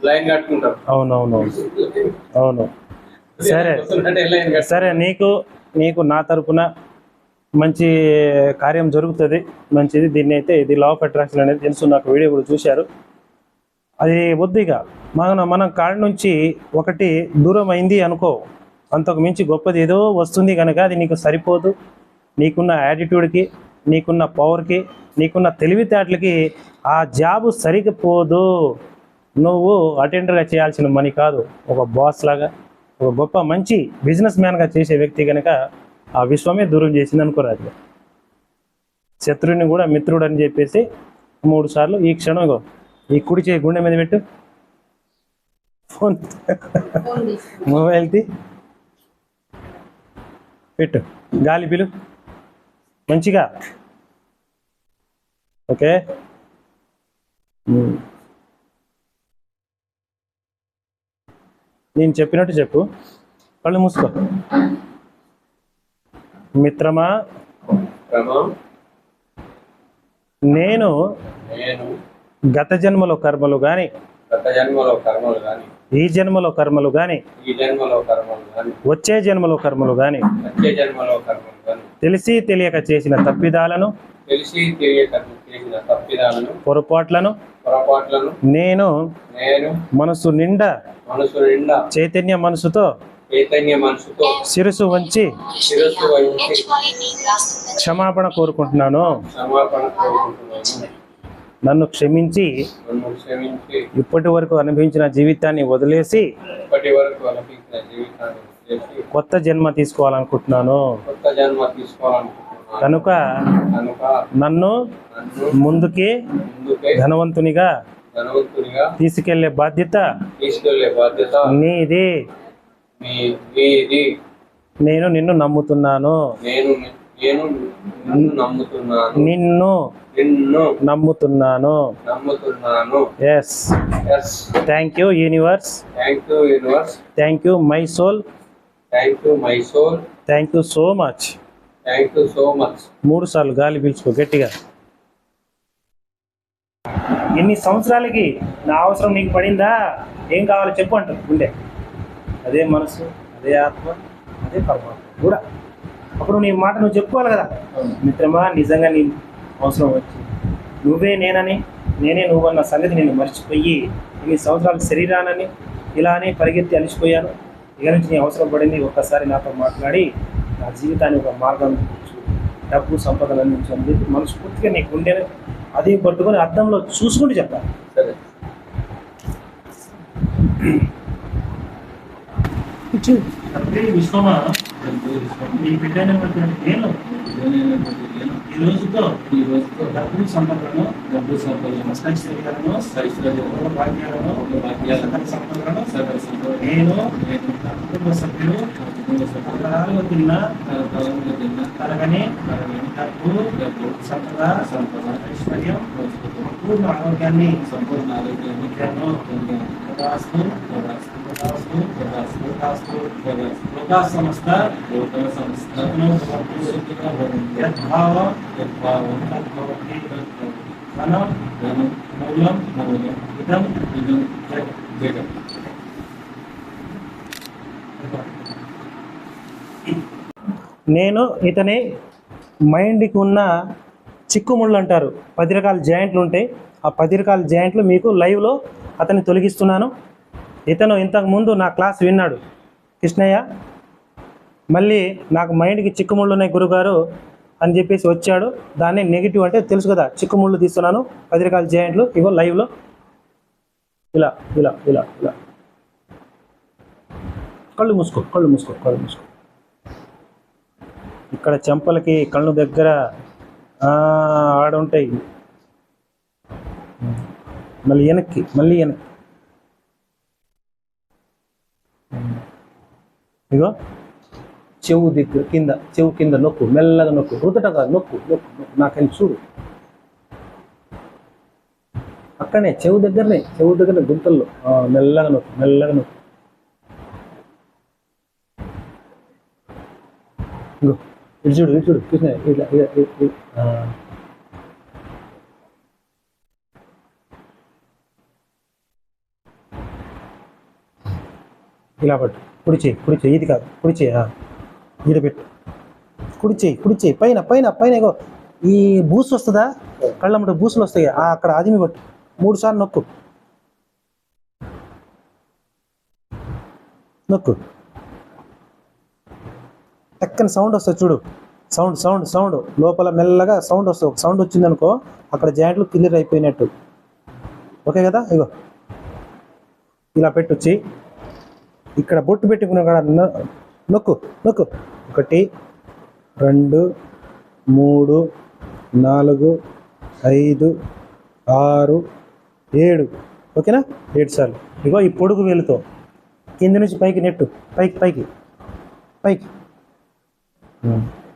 Line కట్టుకుంటాం. అవునవును అవును. సరే సరే, నీకు నా తరపున మంచి కార్యం జరుగుతుంది, మంచిది. దీన్ని అయితే ఇది లా ఆఫ్ అట్రాక్షన్ అనేది తెలుసు, నాకు వీడియో కూడా చూశారు. అది వద్దిగా మనం కాడి నుంచి ఒకటి దూరం అయింది అనుకో, అంతకు మించి గొప్పది ఏదో వస్తుంది కనుక అది నీకు సరిపోదు. నీకున్న యాటిట్యూడ్కి, నీకున్న పవర్కి, నీకున్న తెలివితేటలకి ఆ జాబు సరిపోదు. నువ్వు అటెండర్గా చేయాల్సిన మనీ కాదు, ఒక బాస్ లాగా, ఒక గొప్ప మంచి బిజినెస్ మ్యాన్గా చేసే వ్యక్తి కనుక ఆ విశ్వమే దూరం చేసింది అనుకోరాదు. శత్రువుని కూడా మిత్రుడు అని చెప్పేసి 3 సార్లు ఈ క్షణం ఈ కుడి చేయి గుండె మీద పెట్టు, ఫోన్ మొబైల్కి పెట్టు, గాలి పిలు మంచిగా. ఓకే, నేను చెప్పినట్టు చెప్పు, కళ్ళు మూసుకో. మిత్రమా, నేను గత జన్మలో కర్మలు గాని, ఈ జన్మలో కర్మలు గాని, వచ్చే జన్మలో కర్మలు గాని, తెలిసి తెలియక చేసిన తప్పిదాలను, పొరపాట్లను నేను మనసు నిండా చైతన్య మనసుతో శిరసు వంచి క్షమాపణ కోరుకుంటున్నాను. నన్ను క్షమించి ఇప్పటి వరకు అనుభవించిన జీవితాన్ని వదిలేసి కొత్త జన్మ తీసుకోవాలనుకుంటున్నాను. కనుక నన్ను ముందుకి ధనవంతునిగా తీసుకెళ్లే బాధ్యత నీది. నేను నిన్ను నమ్ముతున్నాను, నిన్ను నమ్ముతున్నాను. Yes, thank you universe, thank you my soul, thank you so much. 3 సార్లు గాలి పీల్చుకో గట్టిగా. ఎన్ని సంవత్సరాలకి నా అవసరం నీకు పడిందా? ఏం కావాలో చెప్పు అంటారు గుండె. అదే మనసు, అదే ఆత్మ, అదే పరమాత్మ కూడా. అప్పుడు నీ మాట నువ్వు చెప్పుకోవాలి కదా, మిత్రమా నిజంగా నీ అవసరం వచ్చి నువ్వే నేనని, నేనే నువ్వన్న సంగతి నేను మర్చిపోయి ఇన్ని సంవత్సరాల శరీరానని ఇలానే పరిగెత్తి అలిసిపోయాను. ఇక నుంచి నీ అవసరం పడింది, ఒక్కసారి నాతో మాట్లాడి నా జీవితాన్ని ఒక మార్గం, డబ్బు సంపదలు అందించని చెప్పి మనస్ఫూర్తిగా నీకు ఉండేది అది పట్టుకొని అద్దంలో చూసుకుంటూ చెప్పాలి. సరే, విశ్వమా, నీ బిడ్డైనటువంటి నేను ఈ రోజుతో డబ్బు సంపదలను ఐశ్వర్యాలను భాగ్యాలను సంపదలను నేను నా కుటుంబ సభ్యులు తరాలుగా తిన్న తరగని డబ్బు సంపద ఐశ్వర్యం సంపూర్ణ ఆరోగ్యాన్ని సంస్థ నేను ఇతని మైండ్కి ఉన్న చిక్కుముళ్ళు అంటారు, 10 రకాల జాయింట్లు ఉంటాయి. ఆ 10 రకాల జాయింట్లు మీకు లైవ్లో అతన్ని తొలగిస్తున్నాను. ఇతను ఇంతకుముందు నా క్లాస్ విన్నాడు, కృష్ణయ్య మళ్ళీ నాకు మైండ్కి చిక్కుముళ్ళు ఉన్నాయి గురుగారు అని చెప్పేసి వచ్చాడు. దాన్ని నెగిటివ్ అంటే తెలుసు కదా, చిక్కుముళ్ళు తీస్తున్నాను, 10 రకాల జాయింట్లు ఇగో లైవ్లో ఇలా ఇలా ఇలా ఇలా. కళ్ళు మూసుకో, కళ్ళు మూసుకో, కళ్ళు మూసుకో. ఇక్కడ చెంపలకి కళ్ళు దగ్గర ఆడుంటాయి. మళ్ళీ వెనక్కి, మళ్ళీ వెనక్కి. ఇగో చెవు దగ్గర కింద, చెవు కింద నొక్కు, మెల్లగా నొక్కు, రుతటగా నొక్కు నొక్కు నొక్కు. నాకని చూడు, అక్కడనే చెవు దగ్గరనే గుంతల్లో మెల్లగా నొక్కు, మెల్లగా నొక్కు. ఇంకో ఇటు చూడు, ఇటు చూడు కృష్ణ, ఇట్లా ఇలా పట్టు, కుడి చేయి ఇది కాదు, కుడి చేయి ఈడ పెట్టు, కుడి చేయి పైన పైన పైన ఇగో ఈ బూసు వస్తుందా, కళ్ళమ్మట బూసులు వస్తాయి అక్కడ అది పట్టు, 3 సార్లు నొక్కు నొక్కు, టక్కని సౌండ్ వస్తుంది చూడు, సౌండ్ సౌండ్ సౌండ్ లోపల మెల్లగా సౌండ్ వస్తుంది. ఒక సౌండ్ వచ్చిందనుకో అక్కడ జాయింట్లు క్లియర్ అయిపోయినట్టు. ఓకే కదా? ఇగో ఇలా పెట్టొచ్చి ఇక్కడ బొట్టు పెట్టుకున్న కాడ నొక్కు నొక్కు, 1 2 3 4 5 6 7, ఓకేనా? 7 సార్లు. ఇగో ఈ పొడుగు వేలుతో కింద నుంచి పైకి నెట్టు, పైకి పైకి పైకి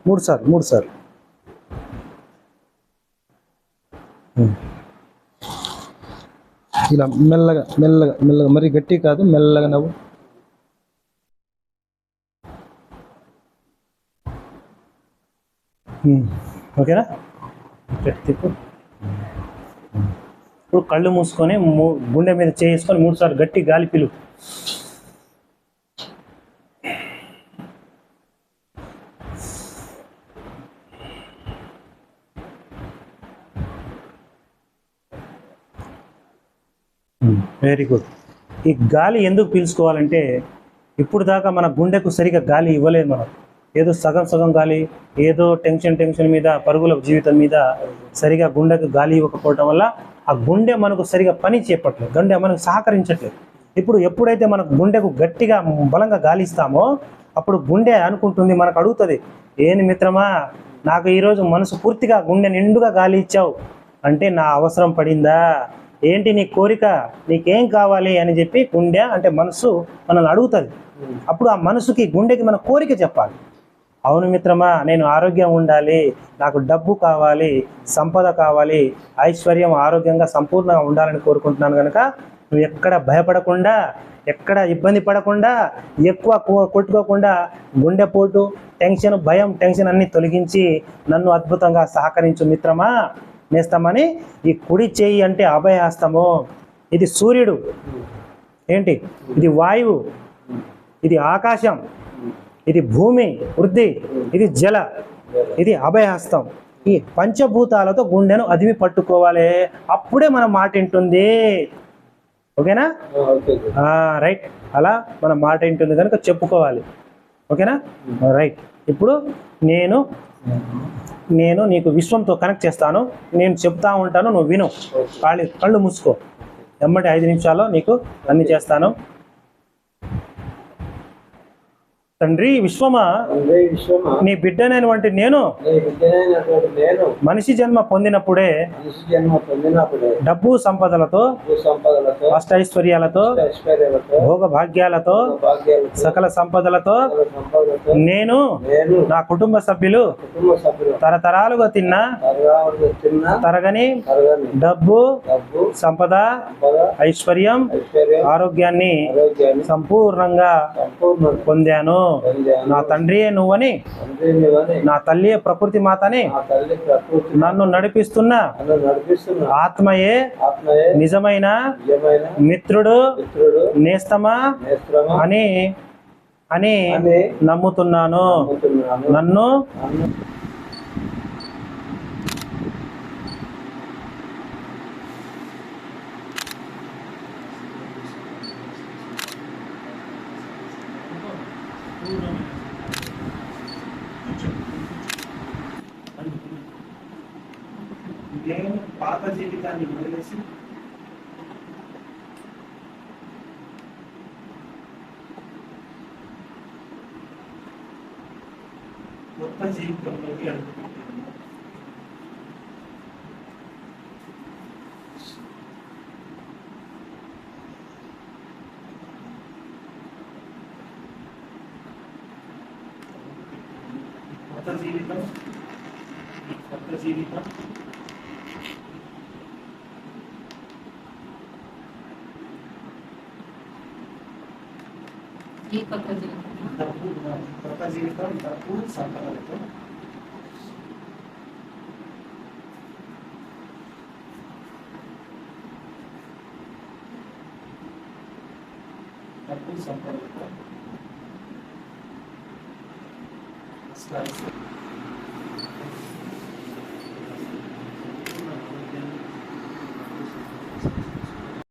3 సార్లు 3 సార్లు. ఇలా మెల్లగా మెల్లగా మెల్లగా, మరి గట్టి కాదు, మెల్లగా నవ్వు. ఓకేనా? తిప్పు. ఇప్పుడు కళ్ళు మూసుకొని గుండె మీద చేసుకొని 3 సార్లు గట్టి గాలి పిలు. Very good. ఈ గాలి ఎందుకు పీల్చుకోవాలంటే ఇప్పుడు దాకా మన గుండెకు సరిగా గాలి ఇవ్వలేదు మనం. ఏదో సగం సగం గాలి, ఏదో టెన్షన్ మీద, పరుగుల జీవితం మీద సరిగా గుండెకు గాలి ఇవ్వకపోవడం వల్ల ఆ గుండె మనకు సరిగా పని చేపట్టలేదు, గుండె మనకు సహకరించట్లేదు. ఇప్పుడు ఎప్పుడైతే మనకు గుండెకు గట్టిగా బలంగా గాలి ఇస్తామో అప్పుడు గుండె అనుకుంటుంది, మనకు అడుగుతుంది, ఏంది మిత్రమా నాకు ఈరోజు మనసు పూర్తిగా గుండె నిండుగా గాలి ఇచ్చావు అంటే నా అవసరం పడిందా, ఏంటి నీ కోరిక, నీకేం కావాలి అని చెప్పి గుండె అంటే మనసు మనల్ని అడుగుతుంది. అప్పుడు ఆ మనసుకి గుండెకి మన కోరిక చెప్పాలి. అవును మిత్రమా, నేను ఆరోగ్యం ఉండాలి, నాకు డబ్బు కావాలి, సంపద కావాలి, ఐశ్వర్యం, ఆరోగ్యంగా సంపూర్ణంగా ఉండాలని కోరుకుంటున్నాను కనుక నువ్వు ఎక్కడ భయపడకుండా, ఎక్కడ ఇబ్బంది పడకుండా, ఎక్కువ కొట్టుకోకుండా గుండెపోటు, టెన్షన్, భయం, టెన్షన్ అన్ని తొలగించి నన్ను అద్భుతంగా సహకరించు మిత్రమా, నేస్తామని. ఈ కుడి చేయి అంటే అభయహస్తము. ఇది సూర్యుడు, ఏంటి ఇది వాయువు, ఇది ఆకాశం, ఇది భూమి వృద్ధి, ఇది జల, ఇది అభయహస్తం. ఈ పంచభూతాలతో గుండెను అదిమి పట్టుకోవాలి, అప్పుడే మన మాట వింటుంది. ఓకేనా? రైట్. అలా మన మాట వింటుంది కనుక చెప్పుకోవాలి. ఓకేనా? రైట్. ఇప్పుడు నేను నీకు విశ్వంతో కనెక్ట్ చేస్తాను, నేను చెప్తా ఉంటాను, నువ్వు విను. కళ్ళు మూసుకో, ఎమ్మటి 5 నిమిషాల్లో నీకు అన్ని చేస్తాను. తండ్రి విశ్వమా, నీ బిడ్డనైనటువంటి నేను మనిషి జన్మ పొందినప్పుడే డబ్బు సంపదలతో, అష్టైశ్వర్యాలతో, భోగ భాగ్యాలతో, సకల సంపదలతో నేను, నా కుటుంబ సభ్యులు తరతరాలుగా తిన్న తరగని డబ్బు, సంపద, ఐశ్వర్యం, ఆరోగ్యాన్ని సంపూర్ణంగా పొందాను. నా తండ్రియే నువ్వని, నా తల్లియే ప్రకృతి మాతని, నన్ను నడిపిస్తున్న ఆత్మయే నిజమైన మిత్రుడు, నేస్తమా అని నమ్ముతున్నాను. నన్ను నేను పాత జీవితాన్ని వదిలేసి కొత్త జీవితంలోకి అడుగుతున్నాను. కొత్త జీవితం డబ్బు సంపదలతో డబ్బు సంపాదించ